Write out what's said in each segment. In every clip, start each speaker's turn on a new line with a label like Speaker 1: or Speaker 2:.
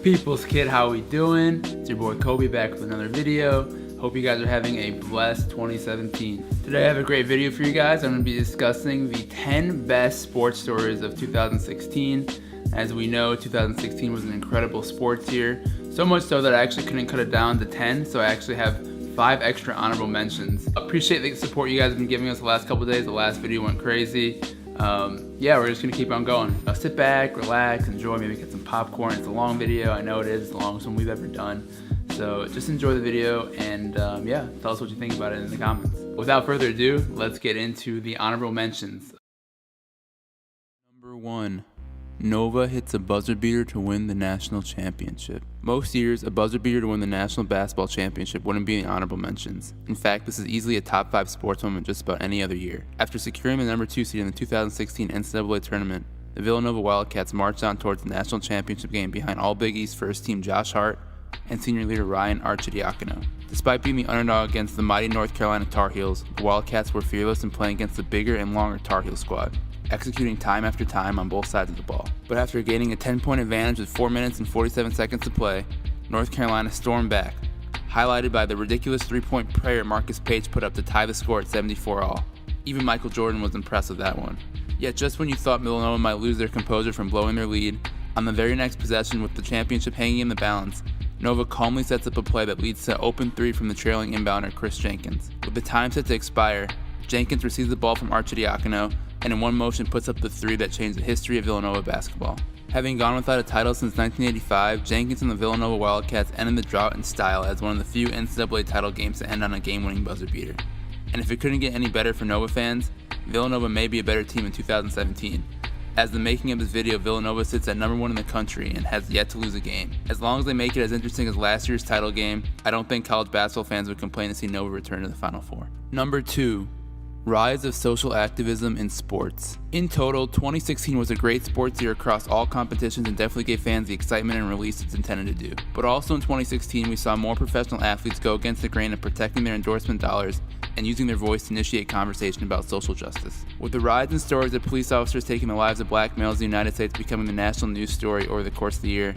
Speaker 1: People's kid, how we doing? It's your boy Kobe back with another video. Hope you guys are having a blessed 2017. Today I have a great video for you guys. I'm going to be discussing the 10 best sports stories of 2016. As we know, 2016 was an incredible sports year. So much so that I actually couldn't cut it down to 10, so I actually have 5 extra honorable mentions. Appreciate the support you guys have been giving us the last couple days. The last video went crazy. Yeah, we're just gonna keep on going. Now sit back, relax, enjoy, maybe get some popcorn. It's a long video, I know it is, it's the longest one we've ever done. So just enjoy the video and yeah, tell us what you think about it in the comments. Without further ado, let's get into the honorable mentions. Number 1. Nova hits a buzzer beater to win the national championship. Most years, a buzzer beater to win the national basketball championship wouldn't be in the honorable mentions. In fact, this is easily a top 5 sports moment just about any other year. After securing the number 2 seed in the 2016 NCAA tournament, the Villanova Wildcats marched on towards the national championship game behind all Big East first team Josh Hart and senior leader Ryan Arcidiacono. Despite being the underdog against the mighty North Carolina Tar Heels, the Wildcats were fearless in playing against the bigger and longer Tar Heel squad, executing time after time on both sides of the ball. But after gaining a 10-point advantage with 4 minutes and 47 seconds to play, North Carolina stormed back, highlighted by the ridiculous 3-point prayer Marcus Paige put up to tie the score at 74-all. Even Michael Jordan was impressed with that one. Yet just when you thought Villanova might lose their composure from blowing their lead, on the very next possession with the championship hanging in the balance, Nova calmly sets up a play that leads to an open 3 from the trailing inbounder Chris Jenkins. With the time set to expire, Jenkins receives the ball from Arcidiacono and in one motion puts up the 3 that changed the history of Villanova basketball. Having gone without a title since 1985, Jenkins and the Villanova Wildcats ended the drought in style as one of the few NCAA title games to end on a game-winning buzzer beater. And if it couldn't get any better for Nova fans, Villanova may be a better team in 2017. As the making of this video, Villanova sits at number 1 in the country and has yet to lose a game. As long as they make it as interesting as last year's title game, I don't think college basketball fans would complain to see Nova return to the Final Four. Number 2. Rise of social activism in sports. In total, 2016 was a great sports year across all competitions and definitely gave fans the excitement and release it's intended to do. But also in 2016, we saw more professional athletes go against the grain of protecting their endorsement dollars and using their voice to initiate conversation about social justice. With the rise in stories of police officers taking the lives of black males in the United States becoming the national news story over the course of the year,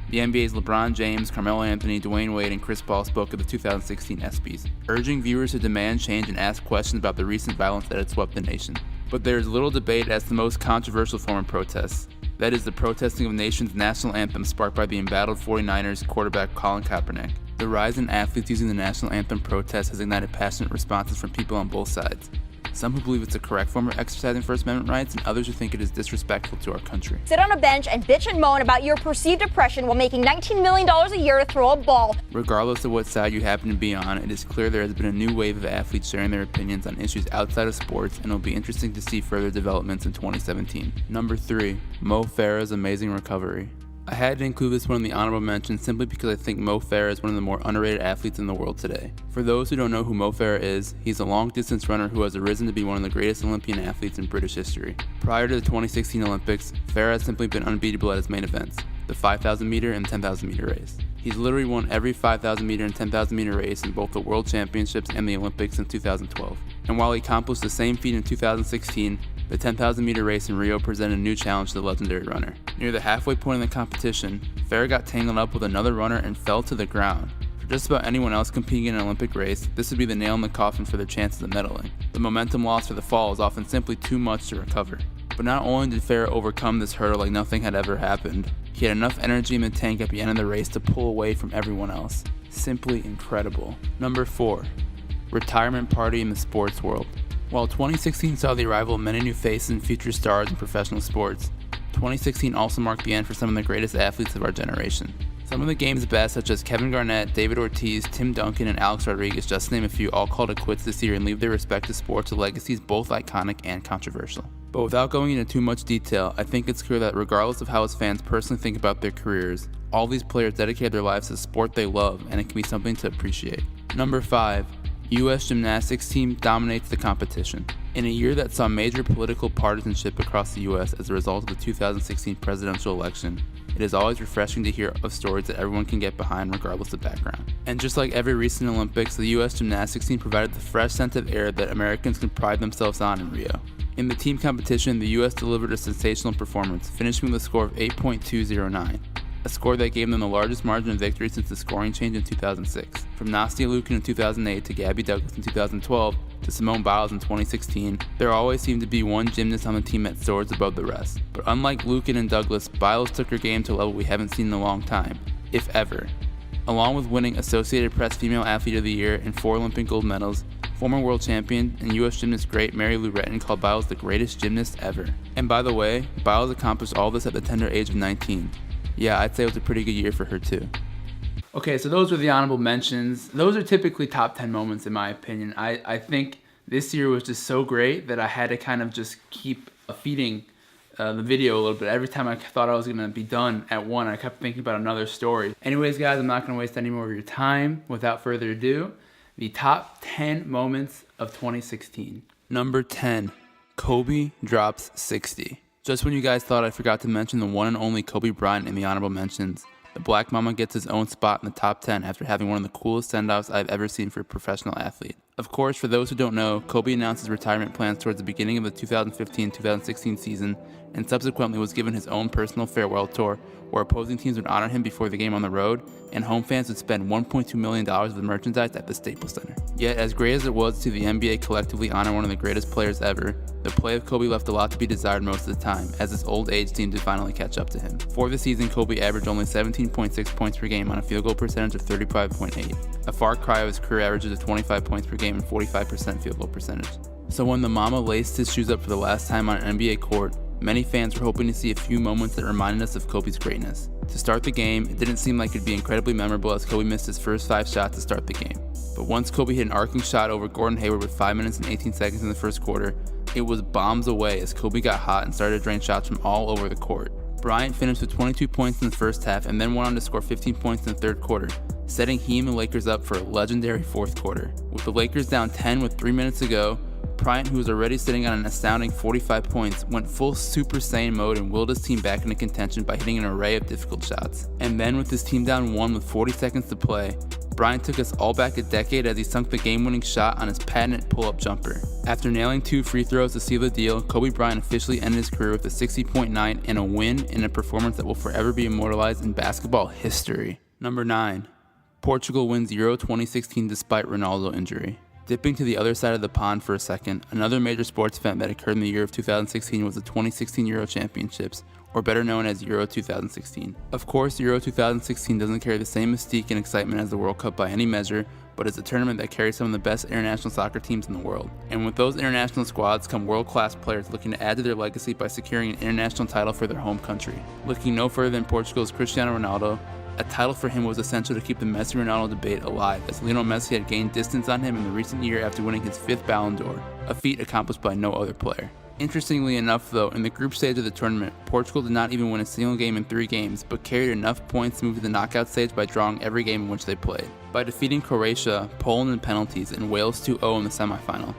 Speaker 1: the NBA's LeBron James, Carmelo Anthony, Dwayne Wade, and Chris Paul spoke at the 2016 ESPYs, urging viewers to demand change and ask questions about the recent violence that had swept the nation. But there is little debate as to the most controversial form of protests. That is the protesting of the nation's national anthem sparked by the embattled 49ers quarterback Colin Kaepernick. The rise in athletes using the national anthem protest has ignited passionate responses from people on both sides. Some who believe it's a correct form of exercising First Amendment rights, and others who think it is disrespectful to our country.
Speaker 2: Sit on a bench and bitch and moan about your perceived oppression while making $19 million a year to throw a ball.
Speaker 1: Regardless of what side you happen to be on, it is clear there has been a new wave of athletes sharing their opinions on issues outside of sports, and it will be interesting to see further developments in 2017. Number 3. Mo Farah's amazing recovery. I had to include this one in the honorable mentions simply because I think Mo Farah is one of the more underrated athletes in the world today. For those who don't know who Mo Farah is, he's a long-distance runner who has arisen to be one of the greatest Olympian athletes in British history. Prior to the 2016 Olympics, Farah has simply been unbeatable at his main events, the 5,000 meter and 10,000 meter race. He's literally won every 5,000 meter and 10,000 meter race in both the World Championships and the Olympics since 2012. And while he accomplished the same feat in 2016, the 10,000 meter race in Rio presented a new challenge to the legendary runner. Near the halfway point in the competition, Farah got tangled up with another runner and fell to the ground. For just about anyone else competing in an Olympic race, this would be the nail in the coffin for their chances of medaling. The momentum lost for the fall is often simply too much to recover. But not only did Farah overcome this hurdle like nothing had ever happened, he had enough energy in the tank at the end of the race to pull away from everyone else. Simply incredible. Number 4. Retirement party in the sports world. While 2016 saw the arrival of many new faces and future stars in professional sports, 2016 also marked the end for some of the greatest athletes of our generation. Some of the game's best, such as Kevin Garnett, David Ortiz, Tim Duncan, and Alex Rodriguez, just to name a few, all called it quits this year and leave their respective sports with legacies both iconic and controversial. But without going into too much detail, I think it's clear that regardless of how his fans personally think about their careers, all these players dedicated their lives to the sport they love, and it can be something to appreciate. Number 5. U.S. Gymnastics team dominates the competition. In a year that saw major political partisanship across the U.S. as a result of the 2016 presidential election, it is always refreshing to hear of stories that everyone can get behind regardless of background. And just like every recent Olympics, the U.S. Gymnastics team provided the fresh sense of air that Americans can pride themselves on in Rio. In the team competition, the U.S. delivered a sensational performance, finishing with a score of 8.209. A a score that gave them the largest margin of victory since the scoring change in 2006. From Nastia Liukin in 2008 to Gabby Douglas in 2012 to Simone Biles in 2016, there always seemed to be one gymnast on the team that soars above the rest. But unlike Liukin and Douglas, Biles took her game to a level we haven't seen in a long time, if ever. Along with winning Associated Press Female Athlete of the Year and 4 Olympic gold medals, former world champion and U.S. gymnast great Mary Lou Retton called Biles the greatest gymnast ever. And by the way, Biles accomplished all this at the tender age of 19. Yeah, I'd say it was a pretty good year for her too. Okay, so those were the honorable mentions. Those are typically top 10 moments in my opinion. I think this year was just so great that I had to kind of just keep feeding the video a little bit. Every time I thought I was going to be done at one, I kept thinking about another story. Anyways, guys, I'm not going to waste any more of your time. Without further ado, the top 10 moments of 2016. Number 10, Kobe drops 60. Just when you guys thought I forgot to mention the one and only Kobe Bryant in the honorable mentions, the Black Mama gets his own spot in the top 10 after having one of the coolest send-offs I've ever seen for a professional athlete. Of course, for those who don't know, Kobe announced his retirement plans towards the beginning of the 2015-2016 season and subsequently was given his own personal farewell tour where opposing teams would honor him before the game on the road and home fans would spend $1.2 million of the merchandise at the Staples Center. Yet, as great as it was to see the NBA collectively honor one of the greatest players ever, the play of Kobe left a lot to be desired most of the time, as his old age seemed to finally catch up to him. For the season, Kobe averaged only 17.6 points per game on a field goal percentage of 35.8, a far cry of his career averages of 25 points per game and 45% field goal percentage. So when the Mama laced his shoes up for the last time on an NBA court, many fans were hoping to see a few moments that reminded us of Kobe's greatness. To start the game, it didn't seem like it'd be incredibly memorable as Kobe missed his first 5 shots to start the game. But once Kobe hit an arcing shot over Gordon Hayward with 5 minutes and 18 seconds in the first quarter, it was bombs away as Kobe got hot and started to drain shots from all over the court. Bryant finished with 22 points in the first half and then went on to score 15 points in the third quarter, setting he and the Lakers up for a legendary fourth quarter. With the Lakers down 10 with 3 minutes to go, Bryant, who was already sitting on an astounding 45 points, went full Super Saiyan mode and willed his team back into contention by hitting an array of difficult shots. And then with his team down 1 with 40 seconds to play, Bryant took us all back a decade as he sunk the game-winning shot on his patented pull-up jumper. After nailing 2 free throws to seal the deal, Kobe Bryant officially ended his career with a 60.9 and a win in a performance that will forever be immortalized in basketball history. Number 9. Portugal wins Euro 2016 despite Ronaldo injury. Dipping to the other side of the pond for a second, another major sports event that occurred in the year of 2016 was the 2016 Euro Championships, or better known as Euro 2016. Of course, Euro 2016 doesn't carry the same mystique and excitement as the World Cup by any measure, but it's a tournament that carries some of the best international soccer teams in the world. And with those international squads come world-class players looking to add to their legacy by securing an international title for their home country. Looking no further than Portugal's Cristiano Ronaldo, a title for him was essential to keep the Messi-Ronaldo debate alive, as Lionel Messi had gained distance on him in the recent year after winning his 5th Ballon d'Or, a feat accomplished by no other player. Interestingly enough though, in the group stage of the tournament, Portugal did not even win a single game in 3 games, but carried enough points to move to the knockout stage by drawing every game in which they played. By defeating Croatia, Poland in penalties, and Wales 2-0 in the semifinal,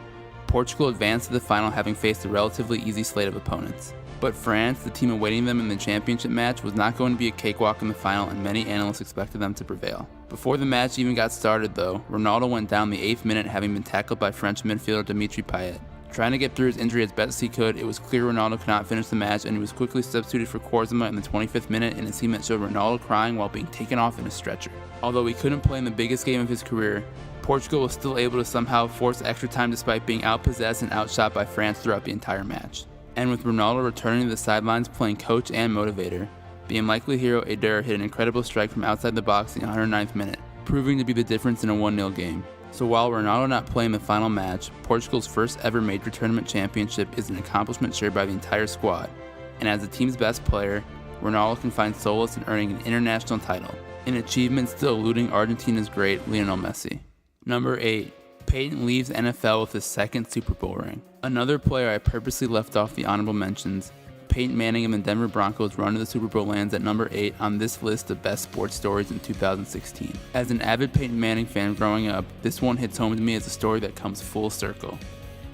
Speaker 1: Portugal advanced to the final having faced a relatively easy slate of opponents. But France, the team awaiting them in the championship match, was not going to be a cakewalk in the final, and many analysts expected them to prevail. Before the match even got started though, Ronaldo went down the 8th minute having been tackled by French midfielder Dimitri Payet. Trying to get through his injury as best he could, it was clear Ronaldo could not finish the match and he was quickly substituted for Quaresma in the 25th minute in a scene that showed Ronaldo crying while being taken off in a stretcher. Although he couldn't play in the biggest game of his career, Portugal was still able to somehow force extra time despite being outpossessed and outshot by France throughout the entire match. And with Ronaldo returning to the sidelines playing coach and motivator, the unlikely hero Eder hit an incredible strike from outside the box in the 109th minute, proving to be the difference in a 1-0 game. So while Ronaldo not playing the final match, Portugal's first ever major tournament championship is an accomplishment shared by the entire squad, and as the team's best player, Ronaldo can find solace in earning an international title, an achievement still eluding Argentina's great Lionel Messi. Number 8. Peyton leaves NFL with his 2nd Super Bowl ring. Another player I purposely left off the honorable mentions, Peyton Manning of the Denver Broncos' run to the Super Bowl lands at number 8 on this list of best sports stories in 2016. As an avid Peyton Manning fan growing up, this one hits home to me as a story that comes full circle.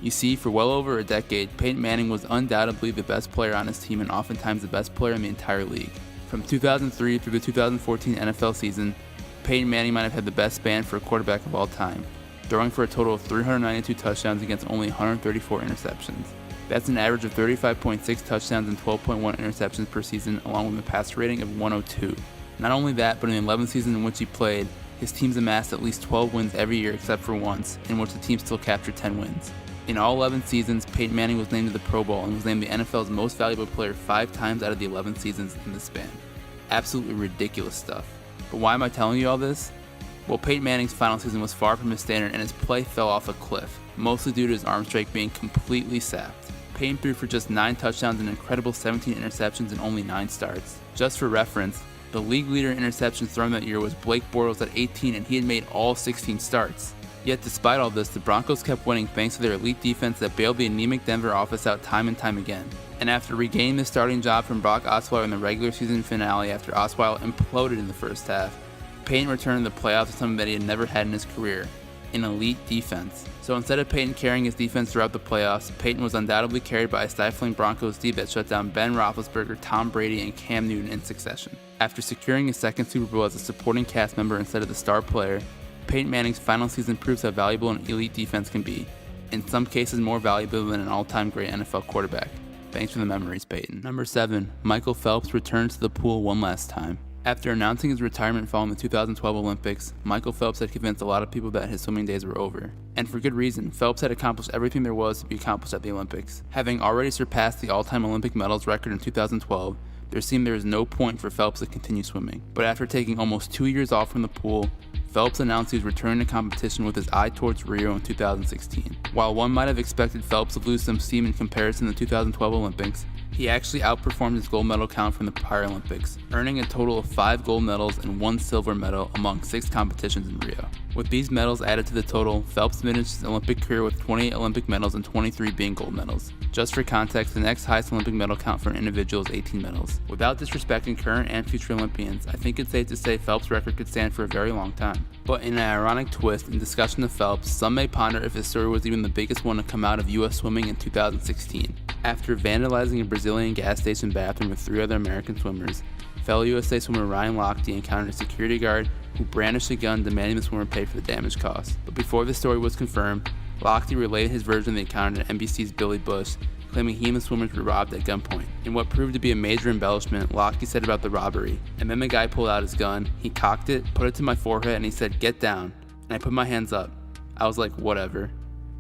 Speaker 1: You see, for well over a decade, Peyton Manning was undoubtedly the best player on his team and oftentimes the best player in the entire league. From 2003 through the 2014 NFL season, Peyton Manning might have had the best span for a quarterback of all time, throwing for a total of 392 touchdowns against only 134 interceptions. That's an average of 35.6 touchdowns and 12.1 interceptions per season, along with a passer rating of 102. Not only that, but in the 11th season in which he played, his teams amassed at least 12 wins every year except for once, in which the team still captured 10 wins. In all 11 seasons, Peyton Manning was named to the Pro Bowl and was named the NFL's most valuable player 5 times out of the 11 seasons in this span. Absolutely ridiculous stuff. But why am I telling you all this? Well, Peyton Manning's final season was far from his standard and his play fell off a cliff, mostly due to his arm strength being completely sapped. Peyton threw for just 9 touchdowns and an incredible 17 interceptions in only 9 starts. Just for reference, the league leader in interceptions thrown that year was Blake Bortles at 18, and he had made all 16 starts. Yet despite all this, the Broncos kept winning thanks to their elite defense that bailed the anemic Denver offense out time and time again. And after regaining the starting job from Brock Osweiler in the regular season finale after Osweiler imploded in the first half, Peyton returned to the playoffs with something that he had never had in his career: an elite defense. So instead of Peyton carrying his defense throughout the playoffs, Peyton was undoubtedly carried by a stifling Broncos D that shut down Ben Roethlisberger, Tom Brady, and Cam Newton in succession. After securing his second Super Bowl as a supporting cast member instead of the star player, Peyton Manning's final season proves how valuable an elite defense can be, in some cases more valuable than an all-time great NFL quarterback. Thanks for the memories, Peyton. Number 7. Michael Phelps returns to the pool one last time. After announcing his retirement following the 2012 Olympics, Michael Phelps had convinced a lot of people that his swimming days were over. And for good reason. Phelps had accomplished everything there was to be accomplished at the Olympics. Having already surpassed the all-time Olympic medals record in 2012, there seemed there was no point for Phelps to continue swimming. But after taking almost 2 years off from the pool, Phelps announced he was returning to competition with his eye towards Rio in 2016. While one might have expected Phelps to lose some steam in comparison to the 2012 Olympics, he actually outperformed his gold medal count from the Paralympics, earning a total of 5 gold medals and 1 silver medal among 6 competitions in Rio. With these medals added to the total, Phelps finished his Olympic career with 28 Olympic medals and 23 being gold medals. Just for context, the next highest Olympic medal count for an individual is 18 medals. Without disrespecting current and future Olympians, I think it's safe to say Phelps' record could stand for a very long time. But in an ironic twist in discussion of Phelps, some may ponder if his story was even the biggest one to come out of U.S. swimming in 2016. After vandalizing a Brazilian gas station bathroom with 3 other American swimmers, fellow USA swimmer Ryan Lochte encountered a security guard who brandished a gun demanding the swimmer pay for the damage caused. But before the story was confirmed, Lochte relayed his version of the encounter to NBC's Billy Bush, claiming he and the swimmers were robbed at gunpoint. In what proved to be a major embellishment, Lochte said about the robbery, and then the guy pulled out his gun, he cocked it, put it to my forehead, and he said, "Get down." And I put my hands up. I was like, whatever.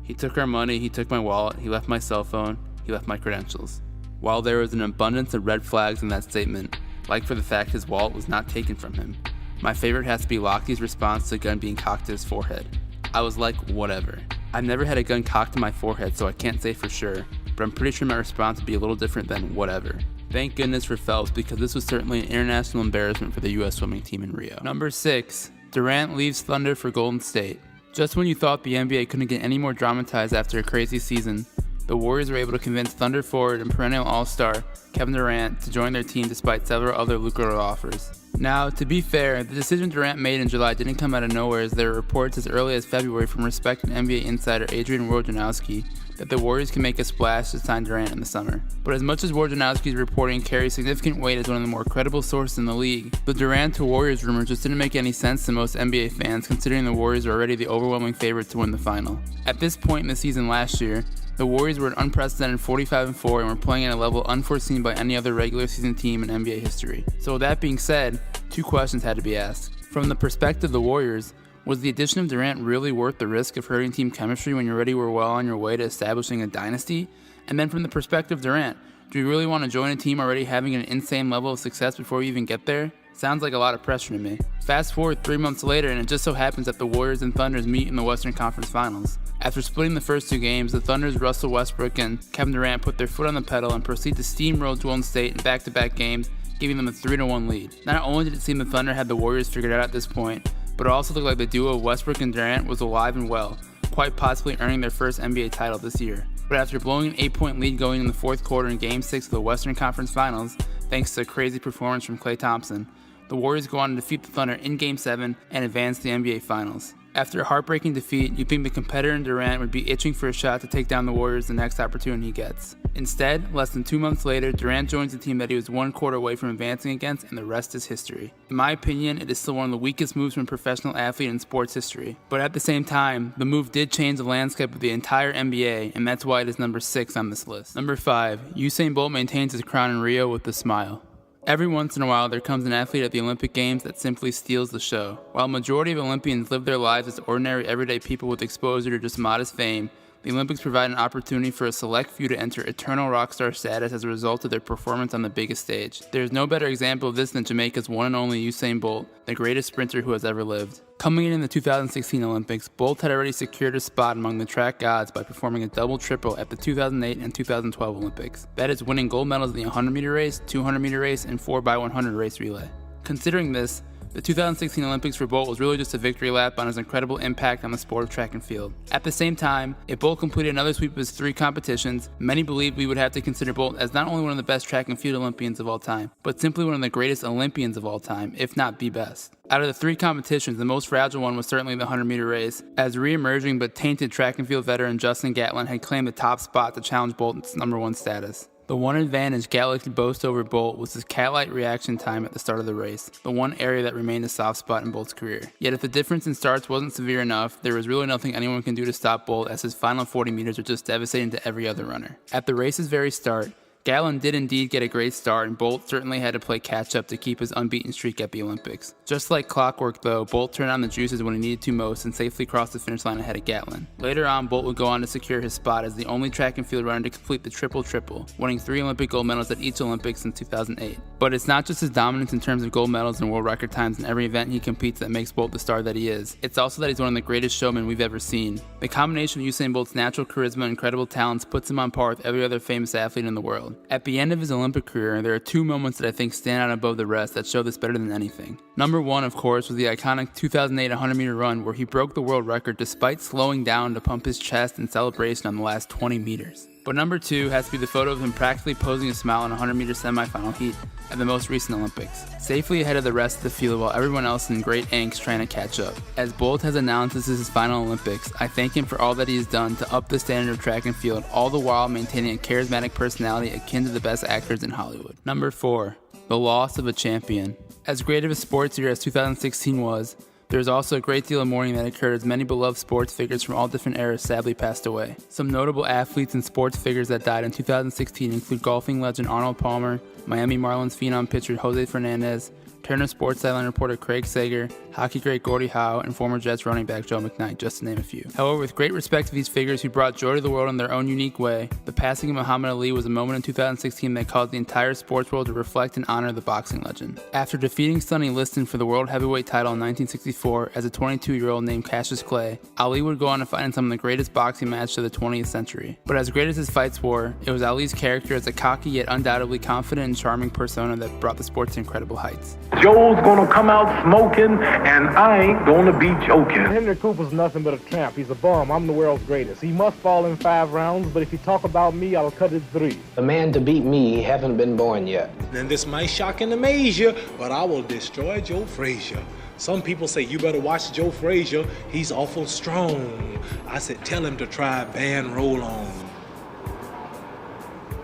Speaker 1: He took our money, he took my wallet, he left my cell phone, he left my credentials. While there was an abundance of red flags in that statement, like for the fact his wallet was not taken from him, my favorite has to be Lochte's response to the gun being cocked to his forehead. I was like, whatever. I've never had a gun cocked to my forehead, so I can't say for sure, but I'm pretty sure my response would be a little different than whatever. Thank goodness for Phelps, because this was certainly an international embarrassment for the U.S. swimming team in Rio. Number 6. Durant leaves Thunder for Golden State. Just when you thought the NBA couldn't get any more dramatized after a crazy season, the Warriors were able to convince Thunder forward and perennial All-Star Kevin Durant to join their team despite several other lucrative offers. Now, to be fair, the decision Durant made in July didn't come out of nowhere, as there were reports as early as February from respected NBA insider Adrian Wojnarowski that the Warriors can make a splash to sign Durant in the summer. But as much as Wojnarowski's reporting carries significant weight as one of the more credible sources in the league, the Durant to Warriors rumor just didn't make any sense to most NBA fans, considering the Warriors were already the overwhelming favorite to win the final. At this point in the season last year, the Warriors were an unprecedented 45-4 and were playing at a level unforeseen by any other regular season team in NBA history. So with that being said, 2 questions had to be asked. From the perspective of the Warriors, was the addition of Durant really worth the risk of hurting team chemistry when you already were well on your way to establishing a dynasty? And then from the perspective of Durant, do you really want to join a team already having an insane level of success before you even get there? Sounds like a lot of pressure to me. Fast forward 3 months later, and it just so happens that the Warriors and Thunders meet in the Western Conference Finals. After splitting the first 2 games, the Thunder's Russell Westbrook and Kevin Durant put their foot on the pedal and proceed to steamroll Golden State in back-to-back games, giving them a 3-1 lead. Not only did it seem the Thunder had the Warriors figured out at this point, but it also looked like the duo of Westbrook and Durant was alive and well, quite possibly earning their first NBA title this year. But after blowing an 8-point lead going in the fourth quarter in Game 6 of the Western Conference Finals, thanks to a crazy performance from Klay Thompson, the Warriors go on to defeat the Thunder in Game 7 and advance to the NBA Finals. After a heartbreaking defeat, you'd think the competitor in Durant would be itching for a shot to take down the Warriors the next opportunity he gets. Instead, less than 2 months later, Durant joins the team that he was 1 quarter away from advancing against, and the rest is history. In my opinion, it is still one of the weakest moves from a professional athlete in sports history. But at the same time, the move did change the landscape of the entire NBA, and that's why it is number 6 on this list. Number 5. Usain Bolt maintains his crown in Rio with a smile. Every once in a while, there comes an athlete at the Olympic Games that simply steals the show. While a majority of Olympians live their lives as ordinary, everyday people with exposure to just modest fame, the Olympics provide an opportunity for a select few to enter eternal rock star status as a result of their performance on the biggest stage. There is no better example of this than Jamaica's one and only Usain Bolt, the greatest sprinter who has ever lived. Coming in the 2016 Olympics, Bolt had already secured a spot among the track gods by performing a double-triple at the 2008 and 2012 Olympics. That is winning gold medals in the 100-meter race, 200-meter race, and 4x100 race relay. Considering this, the 2016 Olympics for Bolt was really just a victory lap on his incredible impact on the sport of track and field. At the same time, if Bolt completed another sweep of his 3 competitions, many believed we would have to consider Bolt as not only one of the best track and field Olympians of all time, but simply one of the greatest Olympians of all time, if not the best. Out of the 3 competitions, the most fragile one was certainly the 100-meter race, as re-emerging but tainted track and field veteran Justin Gatlin had claimed the top spot to challenge Bolt's #1 status. The one advantage Gatlin could boast over Bolt was his cat-like reaction time at the start of the race, the one area that remained a soft spot in Bolt's career. Yet if the difference in starts wasn't severe enough, there was really nothing anyone can do to stop Bolt, as his final 40 meters were just devastating to every other runner. At the race's very start, Gatlin did indeed get a great start, and Bolt certainly had to play catch-up to keep his unbeaten streak at the Olympics. Just like clockwork though, Bolt turned on the juices when he needed to most and safely crossed the finish line ahead of Gatlin. Later on, Bolt would go on to secure his spot as the only track and field runner to complete the triple-triple, winning 3 Olympic gold medals at each Olympics since 2008. But it's not just his dominance in terms of gold medals and world record times in every event he competes that makes Bolt the star that he is. It's also that he's one of the greatest showmen we've ever seen. The combination of Usain Bolt's natural charisma and incredible talents puts him on par with every other famous athlete in the world. At the end of his Olympic career, there are 2 moments that I think stand out above the rest that show this better than anything. Number 1, of course, was the iconic 2008 100-meter run where he broke the world record despite slowing down to pump his chest in celebration on the last 20 meters. But number 2 has to be the photo of him practically posing a smile in a 100-meter semifinal heat at the most recent Olympics, safely ahead of the rest of the field while everyone else in great angst trying to catch up. As Bolt has announced this is his final Olympics, I thank him for all that he has done to up the standard of track and field, all the while maintaining a charismatic personality akin to the best actors in Hollywood. Number 4, the loss of a champion. As great of a sports year as 2016 was, there was also a great deal of mourning that occurred as many beloved sports figures from all different eras sadly passed away. Some notable athletes and sports figures that died in 2016 include golfing legend Arnold Palmer, Miami Marlins phenom pitcher Jose Fernandez, Turner Sports Sideline reporter Craig Sager, hockey great Gordie Howe, and former Jets running back Joe McKnight, just to name a few. However, with great respect to these figures who brought joy to the world in their own unique way, the passing of Muhammad Ali was a moment in 2016 that caused the entire sports world to reflect and honor the boxing legend. After defeating Sonny Liston for the world heavyweight title in 1964 as a 22-year-old named Cassius Clay, Ali would go on to fight in some of the greatest boxing matches of the 20th century. But as great as his fights were, it was Ali's character as a cocky yet undoubtedly confident and charming persona that brought the sport to incredible heights.
Speaker 3: Joe's gonna come out smoking, and I ain't gonna be joking.
Speaker 4: Henry Cooper's nothing but a tramp. He's a bum. I'm the world's greatest. He must fall in 5 rounds, but if you talk about me, I'll cut it 3.
Speaker 5: The man to beat me haven't been born yet.
Speaker 6: And this might shock and amaze you, but I will destroy Joe Frazier. Some people say you better watch Joe Frazier. He's awful strong. I said tell him to try Van Roll-On.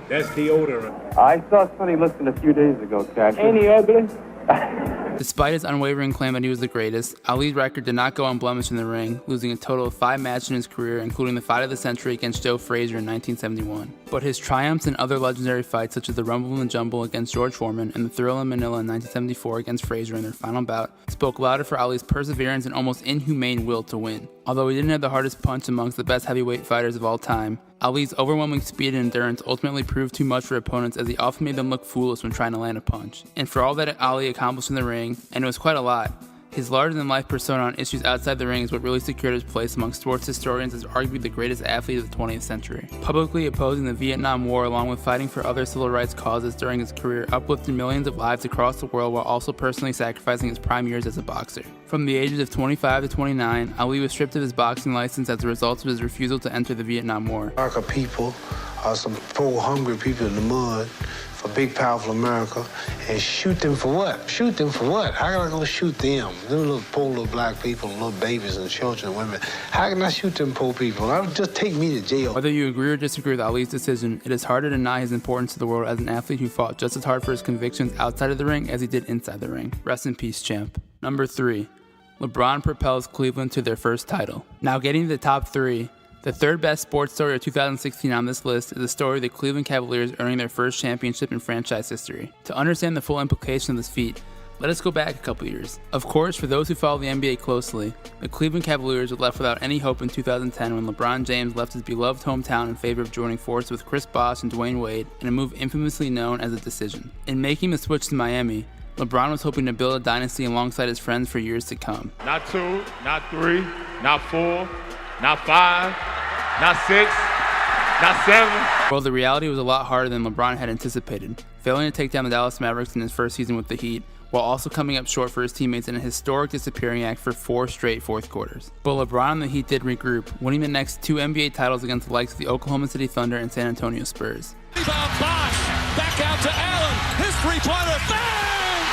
Speaker 4: That's deodorant.
Speaker 7: I saw Sonny Liston a few days ago, Cash.
Speaker 4: Ain't he ugly?
Speaker 1: Despite his unwavering claim that he was the greatest, Ali's record did not go unblemished in the ring, losing a total of 5 matches in his career, including the fight of the century against Joe Frazier in 1971. But his triumphs in other legendary fights, such as the Rumble in the Jumble against George Foreman and the Thrill in Manila in 1974 against Frazier in their final bout, spoke louder for Ali's perseverance and almost inhumane will to win. Although he didn't have the hardest punch amongst the best heavyweight fighters of all time, Ali's overwhelming speed and endurance ultimately proved too much for opponents, as he often made them look foolish when trying to land a punch. And for all that Ali accomplished in the ring, and it was quite a lot, his larger-than-life persona on issues outside the ring is what really secured his place among sports historians as arguably the greatest athlete of the 20th century. Publicly opposing the Vietnam War along with fighting for other civil rights causes during his career uplifted millions of lives across the world while also personally sacrificing his prime years as a boxer. From the ages of 25 to 29, Ali was stripped of his boxing license as a result of his refusal to enter the Vietnam War.
Speaker 8: America people are some poor, hungry people in the mud for big, powerful America, and shoot them for what? Shoot them for what? How can I go shoot them? Them little poor little black people, little babies and children and women. How can I shoot them poor people? That would just take me to jail.
Speaker 1: Whether you agree or disagree with Ali's decision, it is hard to deny his importance to the world as an athlete who fought just as hard for his convictions outside of the ring as he did inside the ring. Rest in peace, champ. Number 3. LeBron propels Cleveland to their first title. Now getting to the top 3, The third best sports story of 2016 on this list is the story of the Cleveland Cavaliers earning their first championship in franchise history. To understand the full implication of this feat, let us go back a couple years. Of course, for those who follow the NBA closely, the Cleveland Cavaliers were left without any hope in 2010 when LeBron James left his beloved hometown in favor of joining forces with Chris Bosh and Dwayne Wade in a move infamously known as a decision. In making the switch to Miami, LeBron was hoping to build a dynasty alongside his friends for years to come.
Speaker 9: Not 2, not 3, not 4, not 5, not 6, not 7.
Speaker 1: Well, the reality was a lot harder than LeBron had anticipated, failing to take down the Dallas Mavericks in his first season with the Heat, while also coming up short for his teammates in a historic disappearing act for 4 straight fourth quarters. But LeBron and the Heat did regroup, winning the next 2 NBA titles against the likes of the Oklahoma City Thunder and San Antonio Spurs.
Speaker 10: Rebound Bosh, back out to Allen, his three-pointer, bang!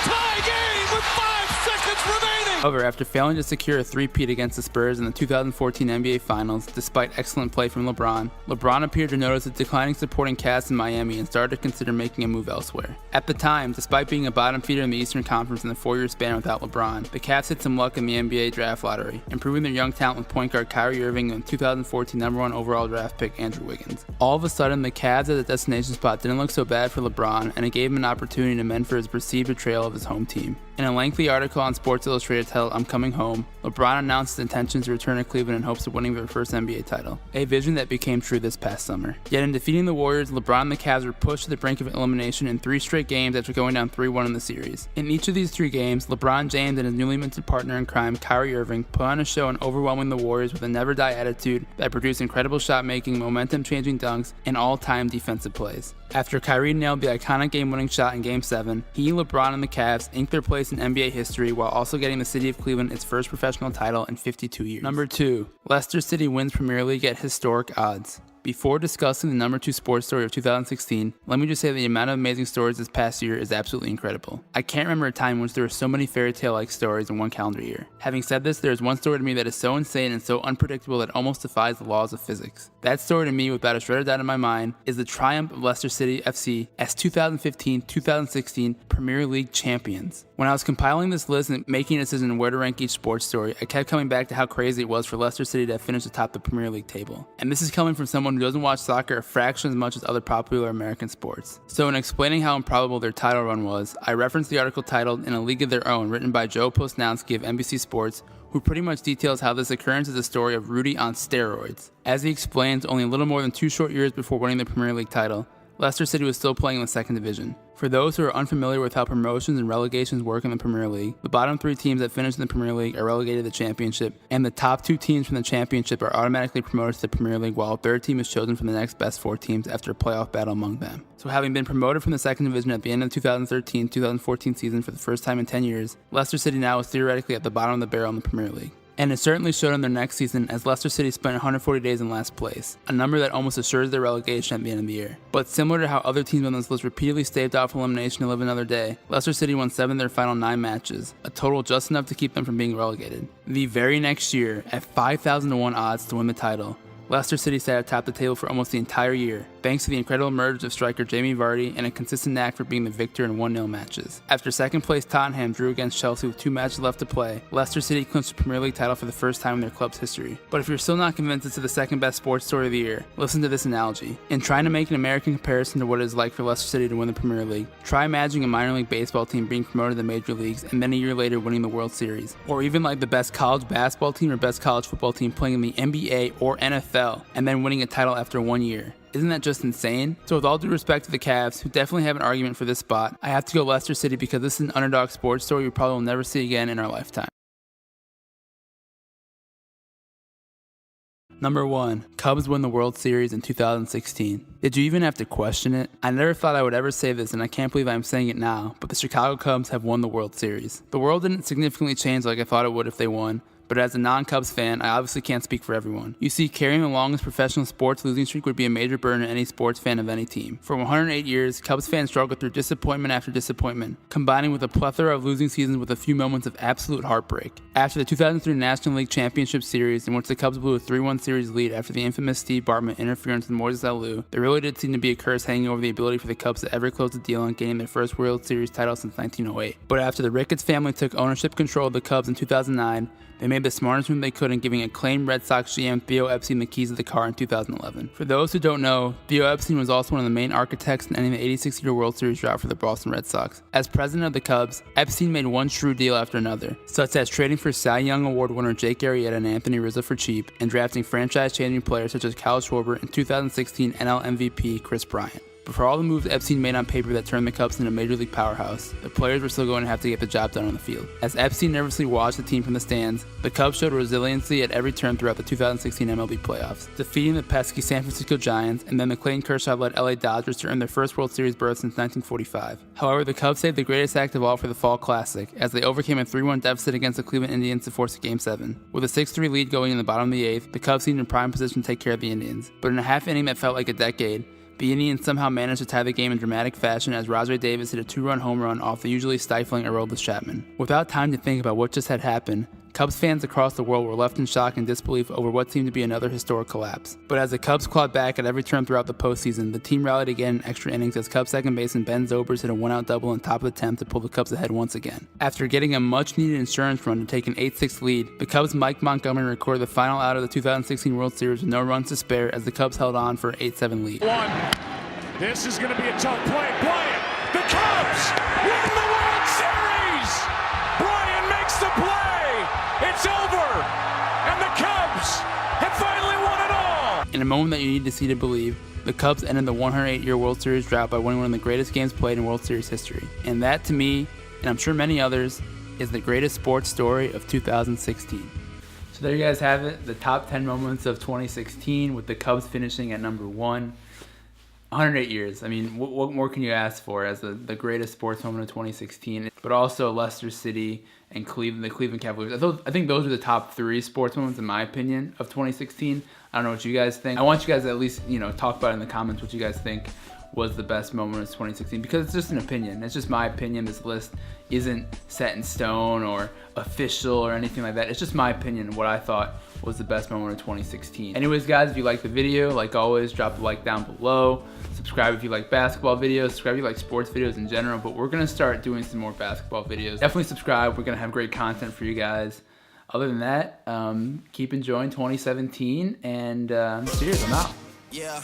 Speaker 10: Tie game with 5 seconds remaining!
Speaker 1: However, after failing to secure a three-peat against the Spurs in the 2014 NBA Finals, despite excellent play from LeBron appeared to notice a declining supporting cast in Miami and started to consider making a move elsewhere. At the time, despite being a bottom feeder in the Eastern Conference in the 4-year span without LeBron, the Cavs had some luck in the NBA draft lottery, improving their young talent with point guard Kyrie Irving and 2014 #1 overall draft pick Andrew Wiggins. All of a sudden, the Cavs as a destination spot didn't look so bad for LeBron, and it gave him an opportunity to mend for his perceived betrayal of his home team. In a lengthy article on Sports Illustrated titled "I'm Coming Home," LeBron announced his intention to return to Cleveland in hopes of winning their first NBA title, a vision that became true this past summer. Yet in defeating the Warriors, LeBron and the Cavs were pushed to the brink of elimination in 3 straight games after going down 3-1 in the series. In each of these 3 games, LeBron James and his newly minted partner in crime, Kyrie Irving, put on a show and overwhelming the Warriors with a never-die attitude that produced incredible shot-making, momentum-changing dunks, and all-time defensive plays. After Kyrie nailed the iconic game-winning shot in Game 7, he, LeBron, and the Cavs inked their place in NBA history while also getting the city of Cleveland its first professional title in 52 years. Number 2. Leicester City wins Premier League at historic odds. Before discussing the number 2 sports story of 2016, let me just say the amount of amazing stories this past year is absolutely incredible. I can't remember a time in which there were so many fairy tale-like stories in one calendar year. Having said this, there is one story to me that is so insane and so unpredictable that it almost defies the laws of physics. That story to me, without a shred of doubt in my mind, is the triumph of Leicester City FC as 2015-2016 Premier League champions. When I was compiling this list and making a decision on where to rank each sports story, I kept coming back to how crazy it was for Leicester City to have finished atop the Premier League table. And this is coming from someone who doesn't watch soccer a fraction as much as other popular American sports. So in explaining how improbable their title run was, I referenced the article titled "In a League of Their Own," written by Joe Posnanski of NBC Sports, who pretty much details how this occurrence is a story of Rudy on steroids. As he explains, only a little more than 2 short years before winning the Premier League title, Leicester City was still playing in the 2nd division. For those who are unfamiliar with how promotions and relegations work in the Premier League, the bottom 3 teams that finish in the Premier League are relegated to the Championship, and the top 2 teams from the Championship are automatically promoted to the Premier League, while a 3rd team is chosen from the next best 4 teams after a playoff battle among them. So having been promoted from the 2nd division at the end of the 2013-2014 season for the first time in 10 years, Leicester City now is theoretically at the bottom of the barrel in the Premier League. And it certainly showed in their next season as Leicester City spent 140 days in last place, a number that almost assures their relegation at the end of the year. But similar to how other teams on this list repeatedly staved off elimination to live another day, Leicester City won 7 of their final 9 matches, a total just enough to keep them from being relegated. The very next year, at 5,000-1 odds to win the title, Leicester City sat atop the table for almost the entire year, thanks to the incredible emergence of striker Jamie Vardy and a consistent knack for being the victor in 1-0 matches. After second place Tottenham drew against Chelsea with 2 matches left to play, Leicester City clinched the Premier League title for the first time in their club's history. But if you're still not convinced it's the second best sports story of the year, listen to this analogy. In trying to make an American comparison to what it is like for Leicester City to win the Premier League, try imagining a minor league baseball team being promoted to the major leagues and then a year later winning the World Series. Or even like the best college basketball team or best college football team playing in the NBA or NFL and then winning a title after 1 year. Isn't that just insane? So with all due respect to the Cavs, who definitely have an argument for this spot, I have to go Leicester City because this is an underdog sports story we probably will never see again in our lifetime. Number 1. Cubs win the World Series in 2016. Did you even have to question it? I never thought I would ever say this, and I can't believe I'm saying it now, but the Chicago Cubs have won the World Series. The world didn't significantly change like I thought it would if they won, but as a non-Cubs fan, I obviously can't speak for everyone. You see, carrying the longest professional sports losing streak would be a major burden to any sports fan of any team. For 108 years, Cubs fans struggled through disappointment after disappointment, combining with a plethora of losing seasons with a few moments of absolute heartbreak. After the 2003 National League Championship Series, in which the Cubs blew a 3-1 series lead after the infamous Steve Bartman interference with Moises Alou, there really did seem to be a curse hanging over the ability for the Cubs to ever close the deal on gaining their first World Series title since 1908. But after the Ricketts family took ownership control of the Cubs in 2009, They made the smartest move they could in giving acclaimed Red Sox GM Theo Epstein the keys of the car in 2011. For those who don't know, Theo Epstein was also one of the main architects in ending the 86-year World Series drought for the Boston Red Sox. As president of the Cubs, Epstein made one shrewd deal after another, such as trading for Cy Young Award winner Jake Arrieta and Anthony Rizzo for cheap, and drafting franchise-changing players such as Kyle Schwarber and 2016 NL MVP Chris Bryant. But for all the moves Epstein made on paper that turned the Cubs into a major league powerhouse, the players were still going to have to get the job done on the field. As Epstein nervously watched the team from the stands, the Cubs showed resiliency at every turn throughout the 2016 MLB playoffs, defeating the pesky San Francisco Giants and then the Clayton Kershaw-led LA Dodgers to earn their first World Series berth since 1945. However, the Cubs saved the greatest act of all for the Fall Classic, as they overcame a 3-1 deficit against the Cleveland Indians to force a Game 7. With a 6-3 lead going in the bottom of the 8th, the Cubs seemed in prime position to take care of the Indians. But in a half inning that felt like a decade, the Indians somehow managed to tie the game in dramatic fashion as Roswell Davis hit a 2-run home run off the usually stifling Aroldis Chapman. Without time to think about what just had happened, Cubs fans across the world were left in shock and disbelief over what seemed to be another historic collapse. But as the Cubs clawed back at every turn throughout the postseason, the team rallied again in extra innings as Cubs second baseman Ben Zobrist hit a 1-out double in top of the 10th to pull the Cubs ahead once again. After getting a much-needed insurance run to take an 8-6 lead, the Cubs' Mike Montgomery recorded the final out of the 2016 World Series with no runs to spare as the Cubs held on for an 8-7 lead.
Speaker 10: This is going to be a tough play. Bryant, the Cubs win the World Series! Bryant makes the play! It's over! And the Cubs have finally won it all!
Speaker 1: In a moment that you need to see to believe, the Cubs ended the 108-year World Series drought by winning one of the greatest games played in World Series history. And that, to me, and I'm sure many others, is the greatest sports story of 2016. So there you guys have it, the top 10 moments of 2016, with the Cubs finishing at number 1. 108 years. I mean, what more can you ask for as the greatest sports moment of 2016? But also Leicester City and Cleveland, the Cleveland Cavaliers. I think those are the top 3 sports moments, in my opinion, of 2016. I don't know what you guys think. I want you guys to at least, talk about it in the comments what you guys think was the best moment of 2016, because it's just an opinion. It's just my opinion. This list isn't set in stone or official or anything like that. It's just my opinion, what I thought was the best moment of 2016. Anyways, guys, if you like the video, like always, drop a like down below. Subscribe if you like basketball videos. Subscribe if you like sports videos in general, but we're gonna start doing some more basketball videos. Definitely subscribe. We're gonna have great content for you guys. Other than that, keep enjoying 2017, and cheers, I'm out.
Speaker 11: Yeah.